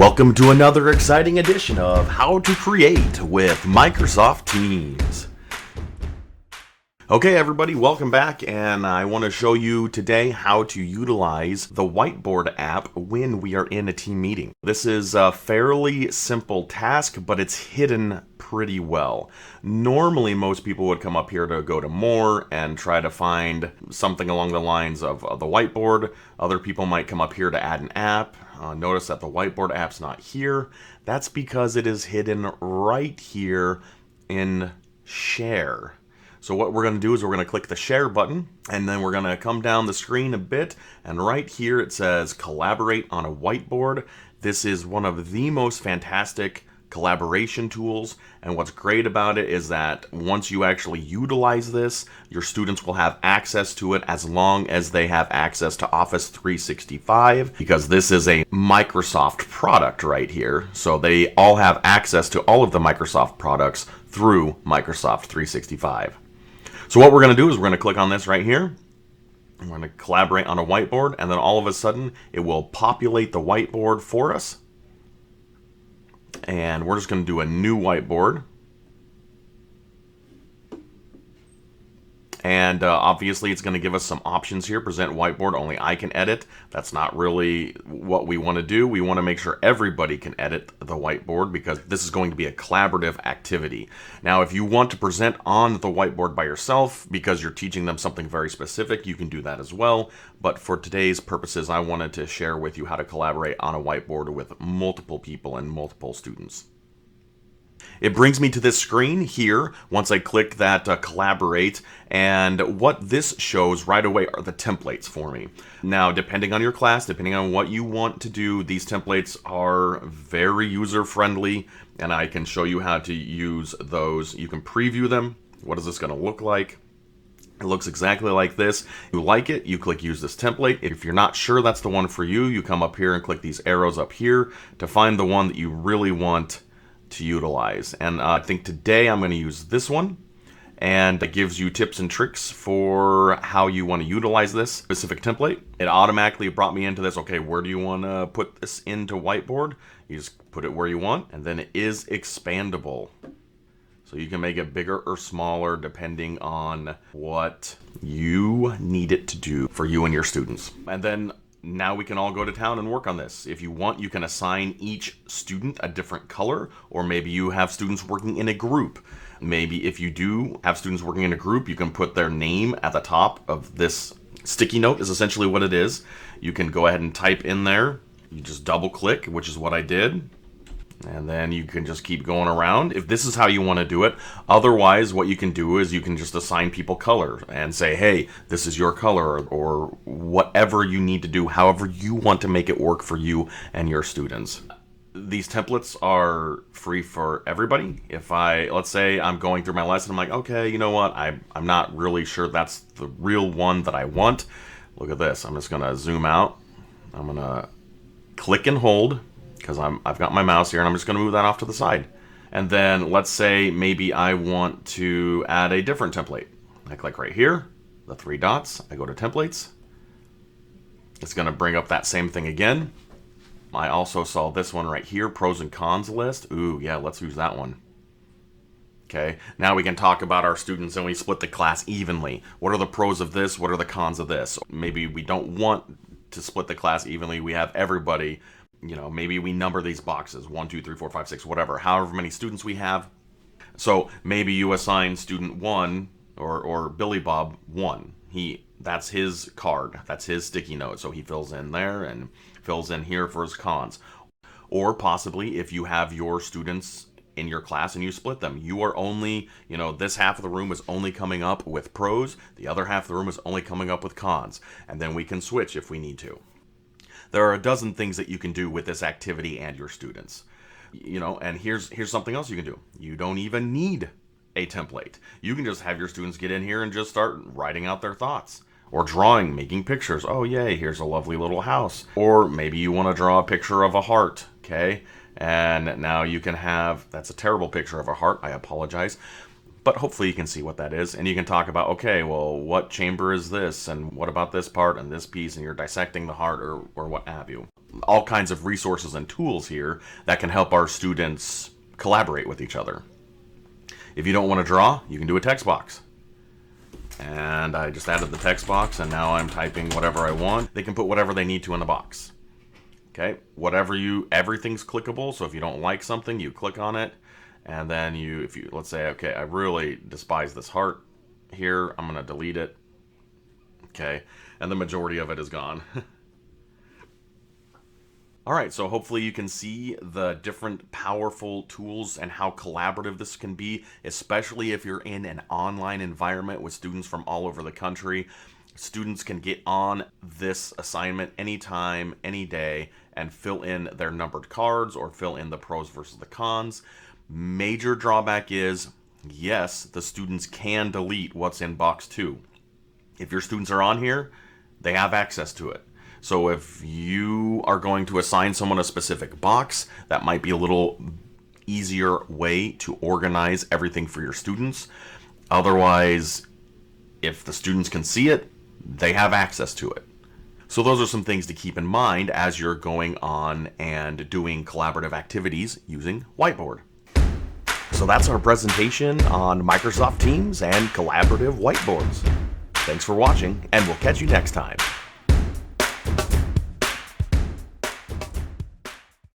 Welcome to another exciting edition of How to Create with Microsoft Teams. Okay everybody, welcome back, and I want to show you today how to utilize the whiteboard app when we are in a team meeting. This is a fairly simple task, but it's hidden pretty well. Normally most people would come up here to go to more and try to find something along the lines of the whiteboard. Other people might come up here to add an app. Notice that the whiteboard app's not here. That's because it is hidden right here in Share. So what we're going to do is we're going to click the Share button, and then we're going to come down the screen a bit, and right here it says Collaborate on a Whiteboard. This is one of the most fantastic collaboration tools, and what's great about it is that once you actually utilize this, your students will have access to it as long as they have access to Office 365, because this is a Microsoft product right here. So they all have access to all of the Microsoft products through Microsoft 365. So what we're going to do is we're going to click on this right here. We're going to collaborate on a whiteboard, and then all of a sudden it will populate the whiteboard for us. And we're just going to do a new whiteboard. And obviously it's going to give us some options here. Present whiteboard, only I can edit. That's not really what we want to do. We want to make sure everybody can edit the whiteboard because this is going to be a collaborative activity. Now, if you want to present on the whiteboard by yourself because you're teaching them something very specific, you can do that as well. But for today's purposes, I wanted to share with you how to collaborate on a whiteboard with multiple people and multiple students. It brings me to this screen here once I click that collaborate, and what this shows right away are the templates for me. Now, depending on your class, depending on what you want to do, these templates are very user-friendly, and I can show you how to use those. You can preview them. What is this going to look like? It looks exactly like this. If you like it, you click use this template. If you're not sure that's the one for you, you come up here and click these arrows up here to find the one that you really want to utilize. And I think today I'm going to use this one, and it gives you tips and tricks for how you want to utilize this specific template. It automatically brought me into this. Okay, where do you want to put this into whiteboard? You just put it where you want, and then it is expandable. So you can make it bigger or smaller depending on what you need it to do for you and your students. And then now we can all go to town and work on this. If you want, you can assign each student a different color, or maybe you have students working in a group. Maybe if you do have students working in a group, you can put their name at the top of this sticky note is essentially what it is. You can go ahead and type in there. You just double click, which is what I did. And then you can just keep going around if this is how you want to do it. Otherwise, what you can do is you can just assign people color and say, hey, this is your color, or whatever you need to do, however you want to make it work for you and your students. These templates are free for everybody. If let's say I'm going through my lesson, I'm like, okay, you know what? I'm not really sure that's the real one that I want. Look at this. I'm just going to zoom out. I'm going to click and hold, because I've got my mouse here, and I'm just going to move that off to the side. And then let's say maybe I want to add a different template. I click right here, the three dots, I go to templates. It's going to bring up that same thing again. I also saw this one right here, pros and cons list. Ooh, yeah, let's use that one. Okay, now we can talk about our students and we split the class evenly. What are the pros of this? What are the cons of this? Maybe we don't want to split the class evenly. We have everybody. You know, maybe we number these boxes 1, 2, 3, 4, 5, 6, whatever, however many students we have. So maybe you assign student 1 or Billy Bob 1. That's his card, that's his sticky note. So he fills in there and fills in here for his cons. Or possibly if you have your students in your class and you split them, you are only, this half of the room is only coming up with pros, the other half of the room is only coming up with cons, and then we can switch if we need to. There are a dozen things that you can do with this activity and your students. And here's something else you can do. You don't even need a template. You can just have your students get in here and just start writing out their thoughts. Or drawing, making pictures. Oh yay, here's a lovely little house. Or maybe you want to draw a picture of a heart, okay? And now you can have, that's a terrible picture of a heart, I apologize. But hopefully you can see what that is, and you can talk about, okay, well, what chamber is this, and what about this part and this piece, and you're dissecting the heart or what have you. All kinds of resources and tools here that can help our students collaborate with each other. If you don't want to draw, you can do a text box. And I just added the text box, and now I'm typing whatever I want. They can put whatever they need to in the box. Okay, everything's clickable, so if you don't like something, you click on it, and then let's say, okay, I really despise this heart here, I'm gonna delete it. Okay, and the majority of it is gone. Alright, so hopefully you can see the different powerful tools and how collaborative this can be, especially if you're in an online environment with students from all over the country. Students can get on this assignment anytime, any day, and fill in their numbered cards or fill in the pros versus the cons. Major drawback is, yes, the students can delete what's in box 2. If your students are on here, they have access to it. So if you are going to assign someone a specific box, that might be a little easier way to organize everything for your students. Otherwise, if the students can see it, they have access to it. So those are some things to keep in mind as you're going on and doing collaborative activities using Whiteboard. So that's our presentation on Microsoft Teams and collaborative whiteboards. Thanks for watching, and we'll catch you next time.